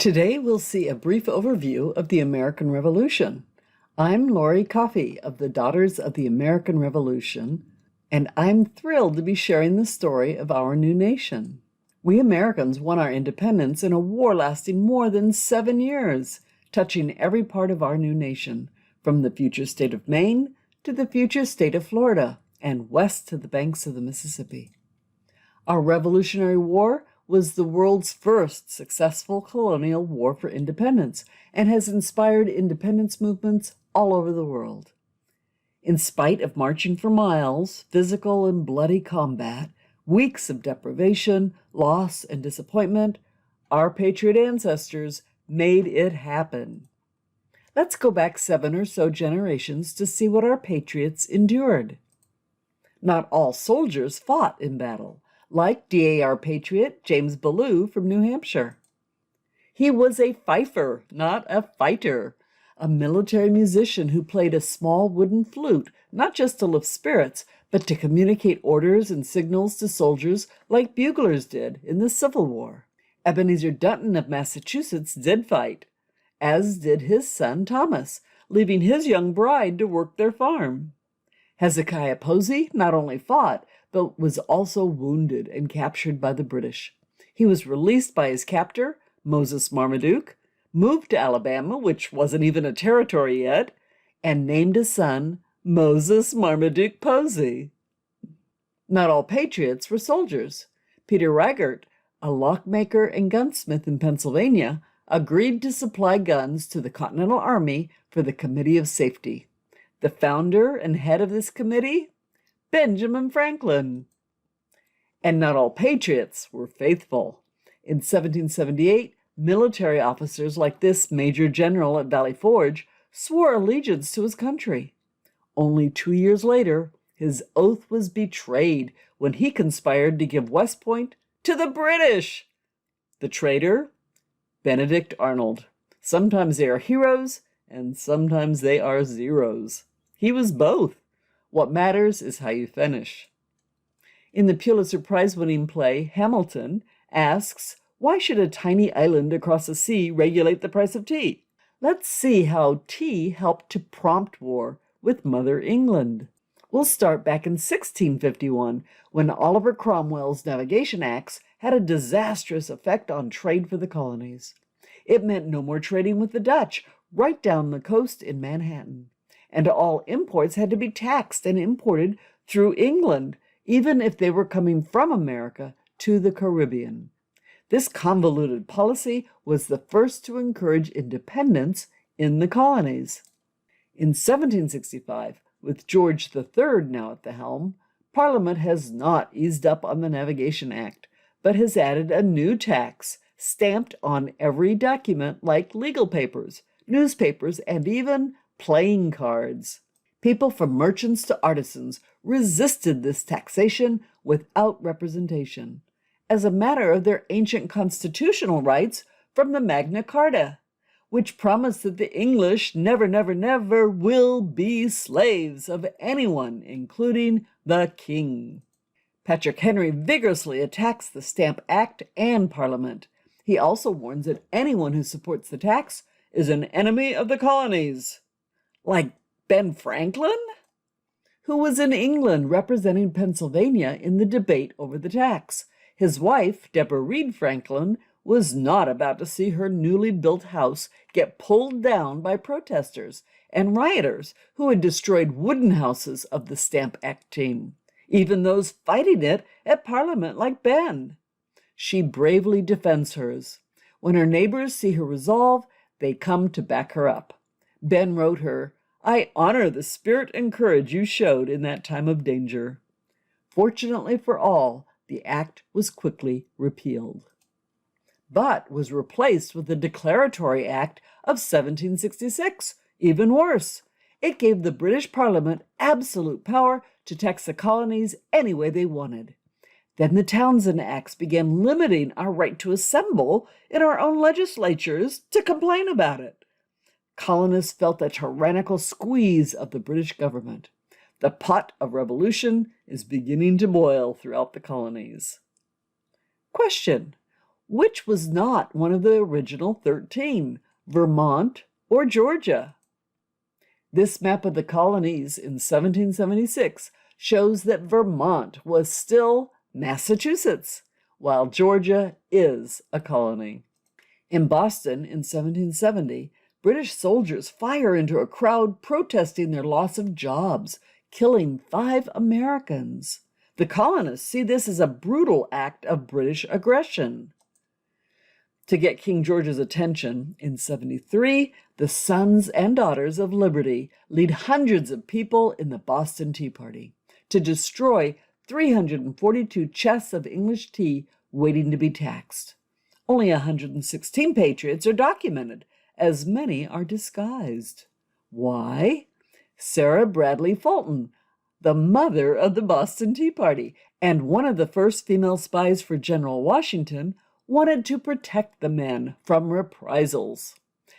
Today we'll see a brief overview of the American Revolution. I'm Lori Coffey of the Daughters of the American Revolution, and I'm thrilled to be sharing the story of our new nation. We Americans won our independence in a war lasting more than 7 years, touching every part of our new nation, from the future state of Maine to the future state of Florida, and west to the banks of the Mississippi. Our Revolutionary War was the world's first successful colonial war for independence and has inspired independence movements all over the world. In spite of marching for miles, physical and bloody combat, weeks of deprivation, loss, and disappointment, our patriot ancestors made it happen. Let's go back 7 or so generations to see what our patriots endured. Not all soldiers fought in battle, like DAR patriot James Ballou from New Hampshire. He was a fifer, not a fighter, a military musician who played a small wooden flute, not just to lift spirits, but to communicate orders and signals to soldiers like buglers did in the Civil War. Ebenezer Dutton of Massachusetts did fight, as did his son Thomas, leaving his young bride to work their farm. Hezekiah Posey not only fought, but was also wounded and captured by the British. He was released by his captor, Moses Marmaduke, moved to Alabama, which wasn't even a territory yet, and named his son Moses Marmaduke Posey. Not all patriots were soldiers. Peter Reichert, a lockmaker and gunsmith in Pennsylvania, agreed to supply guns to the Continental Army for the Committee of Safety. The founder and head of this committee? Benjamin Franklin. And not all patriots were faithful. In 1778, military officers like this major general at Valley Forge swore allegiance to his country. Only 2 years later, his oath was betrayed when he conspired to give West Point to the British. The traitor? Benedict Arnold. Sometimes they are heroes, and sometimes they are zeros. He was both. What matters is how you finish. In the Pulitzer Prize-winning play, Hamilton asks, why should a tiny island across the sea regulate the price of tea? Let's see how tea helped to prompt war with Mother England. We'll start back in 1651, when Oliver Cromwell's Navigation Acts had a disastrous effect on trade for the colonies. It meant no more trading with the Dutch right down the coast in Manhattan. And all imports had to be taxed and imported through England, even if they were coming from America to the Caribbean. This convoluted policy was the first to encourage independence in the colonies. In 1765, with George III now at the helm, Parliament has not eased up on the Navigation Act, but has added a new tax stamped on every document like legal papers, newspapers, and even playing cards. People from merchants to artisans resisted this taxation without representation, as a matter of their ancient constitutional rights from the Magna Carta, which promised that the English never, never, never will be slaves of anyone, including the king. Patrick Henry vigorously attacks the Stamp Act and Parliament. He also warns that anyone who supports the tax is an enemy of the colonies. Like Ben Franklin, who was in England representing Pennsylvania in the debate over the tax. His wife, Deborah Reed Franklin, was not about to see her newly built house get pulled down by protesters and rioters who had destroyed wooden houses of the Stamp Act team, even those fighting it at Parliament like Ben. She bravely defends hers. When her neighbors see her resolve, they come to back her up. Ben wrote her, I honor the spirit and courage you showed in that time of danger. Fortunately for all, the act was quickly repealed, but was replaced with the Declaratory Act of 1766, even worse. It gave the British Parliament absolute power to tax the colonies any way they wanted. Then the Townshend Acts began limiting our right to assemble in our own legislatures to complain about it. Colonists felt a tyrannical squeeze of the British government. The pot of revolution is beginning to boil throughout the colonies. Question: Which was not one of the original 13, Vermont or Georgia? This map of the colonies in 1776 shows that Vermont was still Massachusetts, while Georgia is a colony. In Boston in 1770, British soldiers fire into a crowd protesting their loss of jobs, killing 5 Americans. The colonists see this as a brutal act of British aggression. To get King George's attention, in 73, the Sons and Daughters of Liberty lead hundreds of people in the Boston Tea Party to destroy 342 chests of English tea waiting to be taxed. Only 116 patriots are documented, as many are disguised. Why? Sarah Bradley Fulton, the mother of the Boston Tea Party and one of the first female spies for General Washington, wanted to protect the men from reprisals.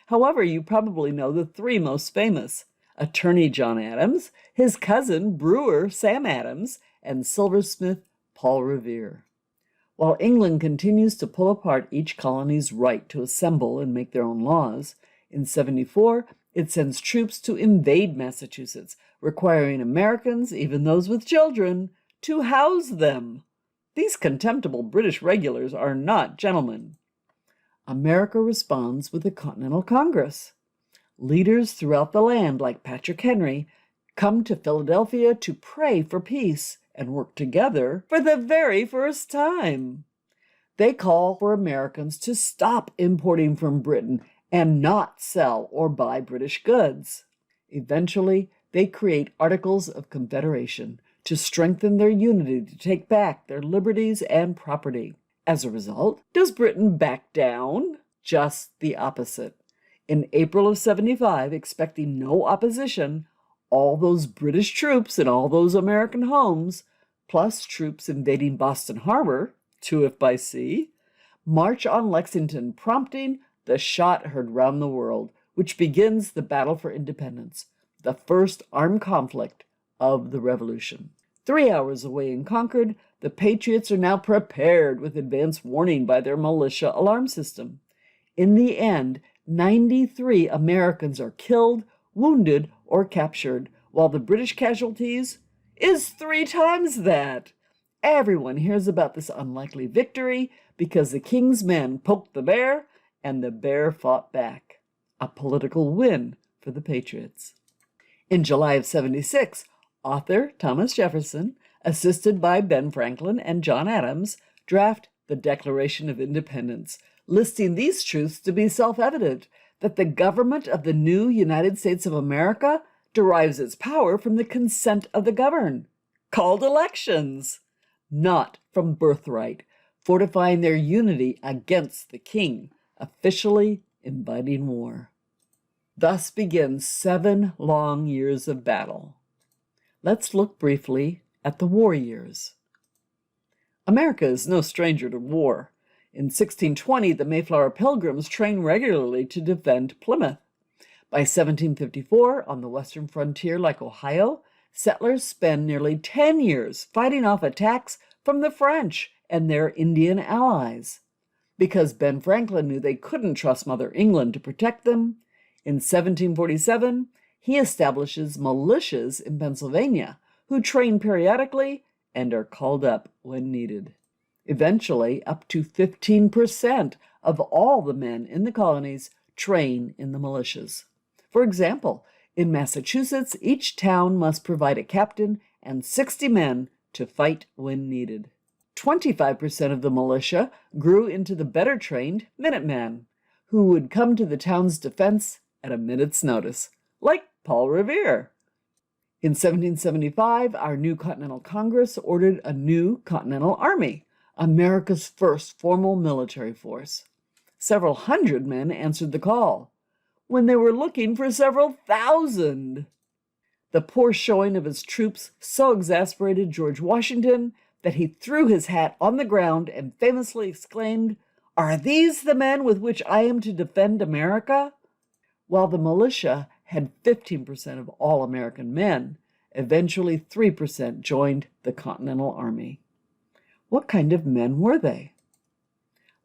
However, you probably know the 3 most famous: Attorney John Adams, his cousin Brewer Sam Adams, and silversmith Paul Revere. While England continues to pull apart each colony's right to assemble and make their own laws, in 74 it sends troops to invade Massachusetts, requiring Americans, even those with children, to house them. These contemptible British regulars are not gentlemen. America responds with a Continental Congress. Leaders throughout the land, like Patrick Henry, come to Philadelphia to pray for peace and work together for the very first time. They call for Americans to stop importing from Britain and not sell or buy British goods. Eventually, they create Articles of Confederation to strengthen their unity to take back their liberties and property. As a result, does Britain back down? Just the opposite. In April of 75, expecting no opposition, all those British troops in all those American homes, plus troops invading Boston Harbor, 2 if by sea, march on Lexington, prompting the shot heard round the world, which begins the battle for independence, the first armed conflict of the Revolution. 3 hours away in Concord, the Patriots are now prepared with advance warning by their militia alarm system. In the end, 93 Americans are killed, wounded, or captured, while the British casualties is 3 times that. Everyone hears about this unlikely victory because the king's men poked the bear and the bear fought back. A political win for the Patriots. In July of 76, author Thomas Jefferson, assisted by Ben Franklin and John Adams, draft the Declaration of Independence, listing these truths to be self-evident, that the government of the new United States of America derives its power from the consent of the governed, called elections, not from birthright, fortifying their unity against the king, officially inviting war. Thus begins 7 long years of battle. Let's look briefly at the war years. America is no stranger to war. In 1620, the Mayflower Pilgrims trained regularly to defend Plymouth. By 1754, on the western frontier like Ohio, settlers spend nearly 10 years fighting off attacks from the French and their Indian allies. Because Ben Franklin knew they couldn't trust Mother England to protect them, in 1747, he establishes militias in Pennsylvania, who train periodically and are called up when needed. Eventually, up to 15% of all the men in the colonies train in the militias. For example, in Massachusetts, each town must provide a captain and 60 men to fight when needed. 25% of the militia grew into the better-trained Minutemen, who would come to the town's defense at a minute's notice, like Paul Revere. In 1775, our new Continental Congress ordered a new Continental Army, America's first formal military force. Several hundred men answered the call, when they were looking for several thousand. The poor showing of his troops so exasperated George Washington that he threw his hat on the ground and famously exclaimed, "Are these the men with which I am to defend America?" While the militia had 15% of all American men, eventually 3% joined the Continental Army. What kind of men were they?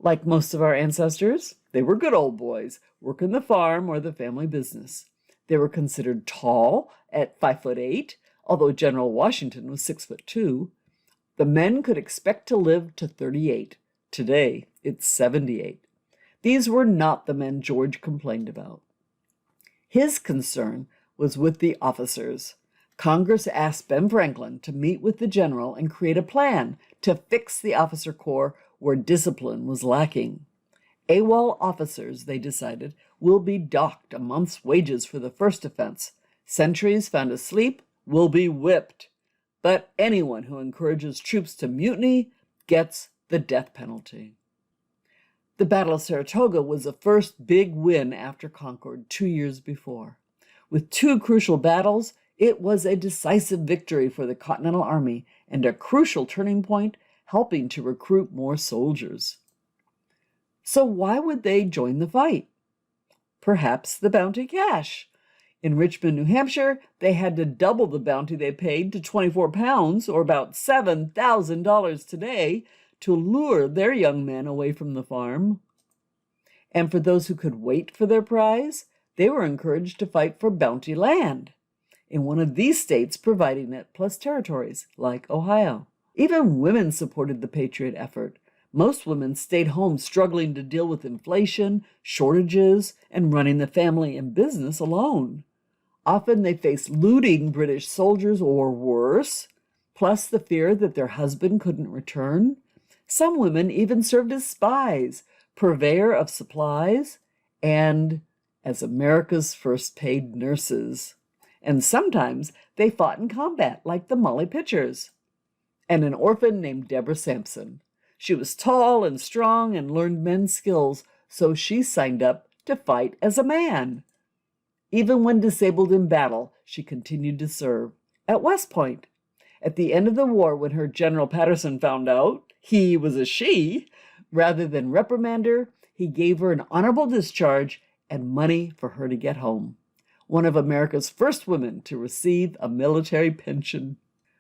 Like most of our ancestors, they were good old boys, working the farm or the family business. They were considered tall at 5'8", although General Washington was 6'2". The men could expect to live to 38. Today, it's 78. These were not the men George complained about. His concern was with the officers. Congress asked Ben Franklin to meet with the general and create a plan to fix the officer corps where discipline was lacking. AWOL officers, they decided, will be docked a month's wages for the first offense. Sentries found asleep will be whipped. But anyone who encourages troops to mutiny gets the death penalty. The Battle of Saratoga was the first big win after Concord 2 years before. With 2 crucial battles, it was a decisive victory for the Continental Army and a crucial turning point, helping to recruit more soldiers. So why would they join the fight? Perhaps the bounty cash. In Richmond, New Hampshire, they had to double the bounty they paid to 24 pounds, or about $7,000 today, to lure their young men away from the farm. And for those who could wait for their prize, they were encouraged to fight for bounty land, in one of these states providing it, plus territories, like Ohio. Even women supported the Patriot effort. Most women stayed home struggling to deal with inflation, shortages, and running the family and business alone. Often they faced looting British soldiers or worse, plus the fear that their husband couldn't return. Some women even served as spies, purveyor of supplies, and as America's first paid nurses. And sometimes they fought in combat, like the Molly Pitchers. And an orphan named Deborah Sampson. She was tall and strong and learned men's skills, so she signed up to fight as a man. Even when disabled in battle, she continued to serve at West Point. At the end of the war, when her General Patterson found out he was a she, rather than reprimand her, he gave her an honorable discharge and money for her to get home. One of America's first women to receive a military pension.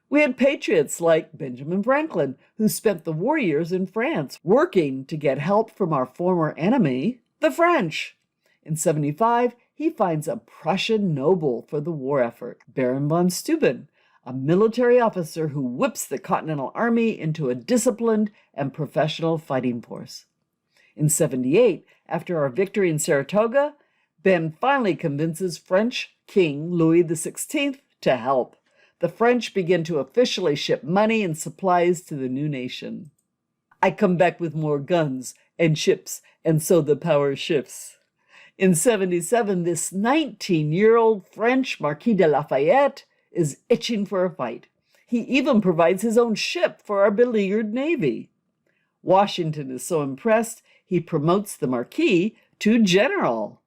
We had patriots like Benjamin Franklin, who spent the war years in France working to get help from our former enemy, the French. In 75, he finds a Prussian noble for the war effort, Baron von Steuben, a military officer who whips the Continental Army into a disciplined and professional fighting force. In 78, after our victory in Saratoga, Ben finally convinces French King Louis XVI to help. The French begin to officially ship money and supplies to the new nation. I come back with more guns and ships, and so the power shifts. In 77, this 19-year-old French Marquis de Lafayette is itching for a fight. He even provides his own ship for our beleaguered navy. Washington is so impressed, he promotes the Marquis to general.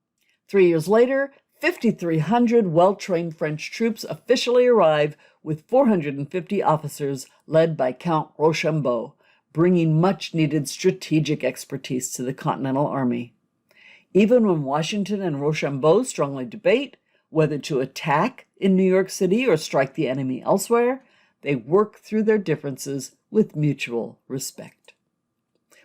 3 years later, 5,300 well-trained French troops officially arrive with 450 officers led by Count Rochambeau, bringing much-needed strategic expertise to the Continental Army. Even when Washington and Rochambeau strongly debate whether to attack in New York City or strike the enemy elsewhere, they work through their differences with mutual respect.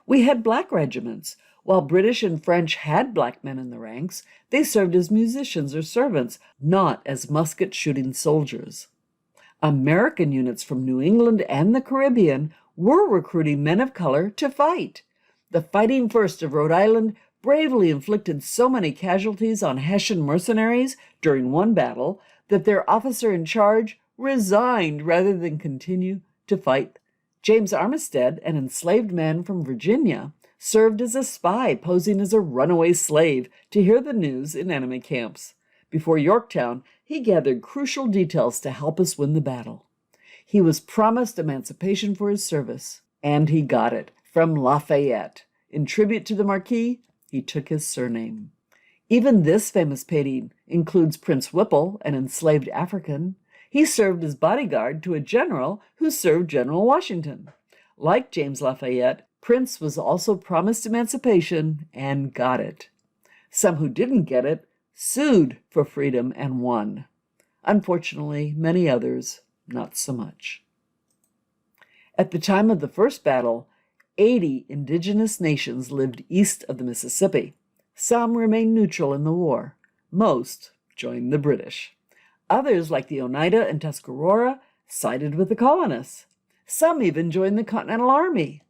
We had black regiments. While British and French had black men in the ranks, they served as musicians or servants, not as musket-shooting soldiers. American units from New England and the Caribbean were recruiting men of color to fight. The Fighting First of Rhode Island bravely inflicted so many casualties on Hessian mercenaries during one battle that their officer in charge resigned rather than continue to fight. James Armistead, an enslaved man from Virginia, served as a spy posing as a runaway slave to hear the news in enemy camps. Before Yorktown, he gathered crucial details to help us win the battle. He was promised emancipation for his service, and he got it from Lafayette. In tribute to the Marquis, he took his surname. Even this famous painting includes Prince Whipple, an enslaved African. He served as bodyguard to a general who served General Washington. Like James Lafayette, Prince was also promised emancipation and got it. Some who didn't get it sued for freedom and won. Unfortunately, many others, not so much. At the time of the first battle, 80 indigenous nations lived east of the Mississippi. Some remained neutral in the war. Most joined the British. Others, like the Oneida and Tuscarora, sided with the colonists. Some even joined the Continental Army.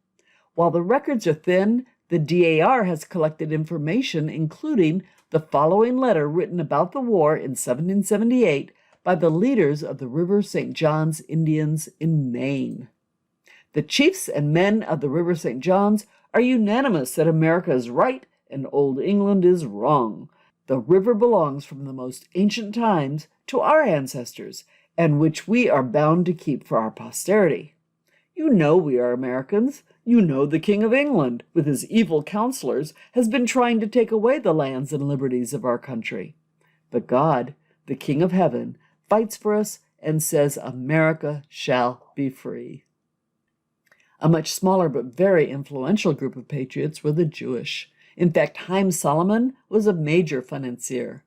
While the records are thin, the DAR has collected information, including the following letter written about the war in 1778 by the leaders of the River St. John's Indians in Maine. The chiefs and men of the River St. John's are unanimous that America is right and Old England is wrong. The river belongs from the most ancient times to our ancestors, and which we are bound to keep for our posterity. You know we are Americans. You know the King of England, with his evil counselors, has been trying to take away the lands and liberties of our country. But God, the King of Heaven, fights for us and says America shall be free. A much smaller but very influential group of patriots were the Jewish. In fact, Haim Solomon was a major financier.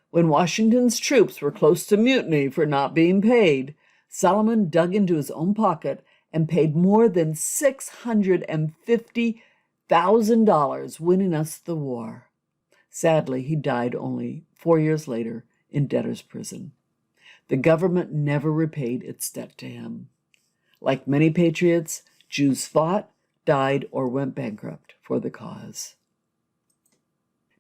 When Washington's troops were close to mutiny for not being paid, Solomon dug into his own pocket and paid more than $650,000, winning us the war. Sadly, he died only 4 years later in debtor's prison. The government never repaid its debt to him. Like many patriots, Jews fought, died, or went bankrupt for the cause.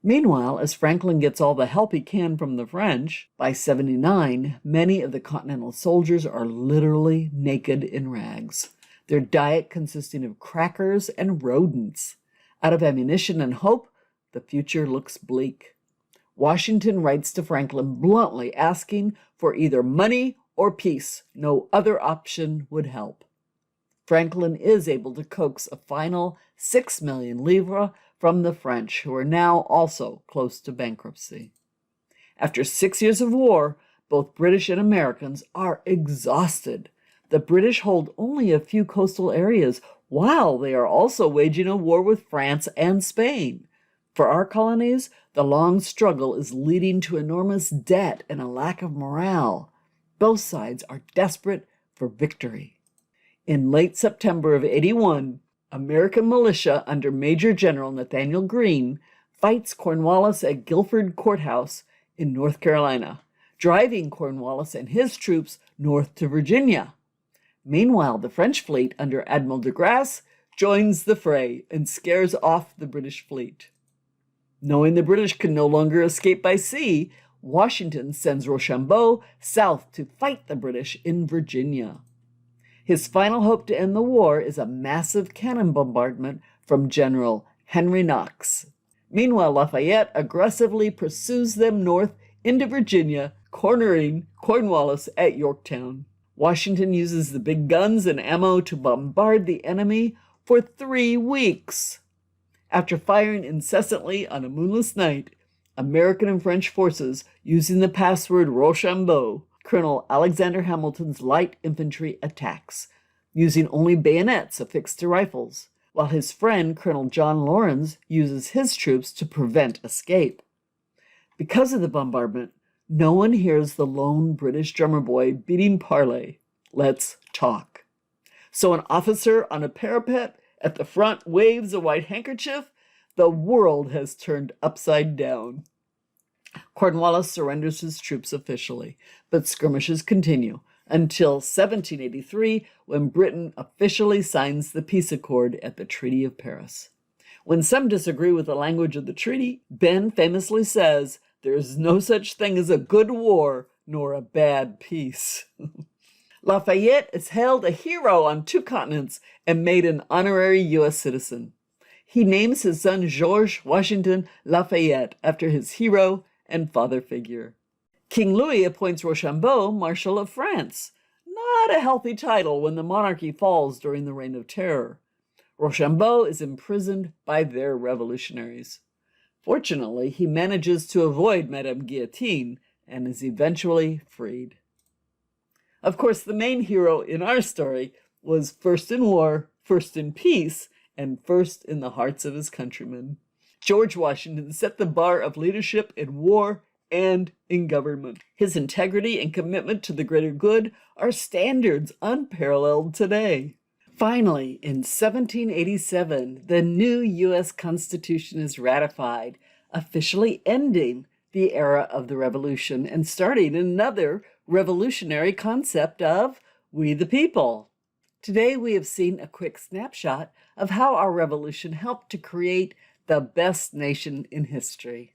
Meanwhile, as Franklin gets all the help he can from the French, by 79, many of the Continental soldiers are literally naked in rags, their diet consisting of crackers and rodents. Out of ammunition and hope, the future looks bleak. Washington writes to Franklin bluntly asking for either money or peace. No other option would help. Franklin is able to coax a final 6 million livres from the French, who are now also close to bankruptcy. After 6 years of war, both British and Americans are exhausted. The British hold only a few coastal areas, while they are also waging a war with France and Spain. For our colonies, the long struggle is leading to enormous debt and a lack of morale. Both sides are desperate for victory. In late September of 81, American militia under Major General Nathaniel Greene fights Cornwallis at Guilford Courthouse in North Carolina, driving Cornwallis and his troops north to Virginia. Meanwhile, the French fleet under Admiral de Grasse joins the fray and scares off the British fleet. Knowing the British can no longer escape by sea, Washington sends Rochambeau south to fight the British in Virginia. His final hope to end the war is a massive cannon bombardment from General Henry Knox. Meanwhile, Lafayette aggressively pursues them north into Virginia, cornering Cornwallis at Yorktown. Washington uses the big guns and ammo to bombard the enemy for 3 weeks. After firing incessantly on a moonless night, American and French forces, using the password Rochambeau, Colonel Alexander Hamilton's light infantry attacks, using only bayonets affixed to rifles, while his friend Colonel John Laurens uses his troops to prevent escape. Because of the bombardment, no one hears the lone British drummer boy beating parley, "Let's talk." So an officer on a parapet at the front waves a white handkerchief. The world has turned upside down. Cornwallis surrenders his troops officially, but skirmishes continue until 1783, when Britain officially signs the peace accord at the Treaty of Paris. When some disagree with the language of the treaty, Ben famously says, "There is no such thing as a good war nor a bad peace." Lafayette is hailed a hero on 2 continents and made an honorary U.S. citizen. He names his son George Washington Lafayette after his hero and father figure. King Louis appoints Rochambeau Marshal of France. Not a healthy title when the monarchy falls during the Reign of Terror. Rochambeau is imprisoned by their revolutionaries. Fortunately, he manages to avoid Madame Guillotine and is eventually freed. Of course, the main hero in our story was first in war, first in peace, and first in the hearts of his countrymen. George Washington set the bar of leadership in war and in government. His integrity and commitment to the greater good are standards unparalleled today. Finally, in 1787, the new U.S. Constitution is ratified, officially ending the era of the Revolution and starting another revolutionary concept of we the people. Today, we have seen a quick snapshot of how our revolution helped to create the best nation in history.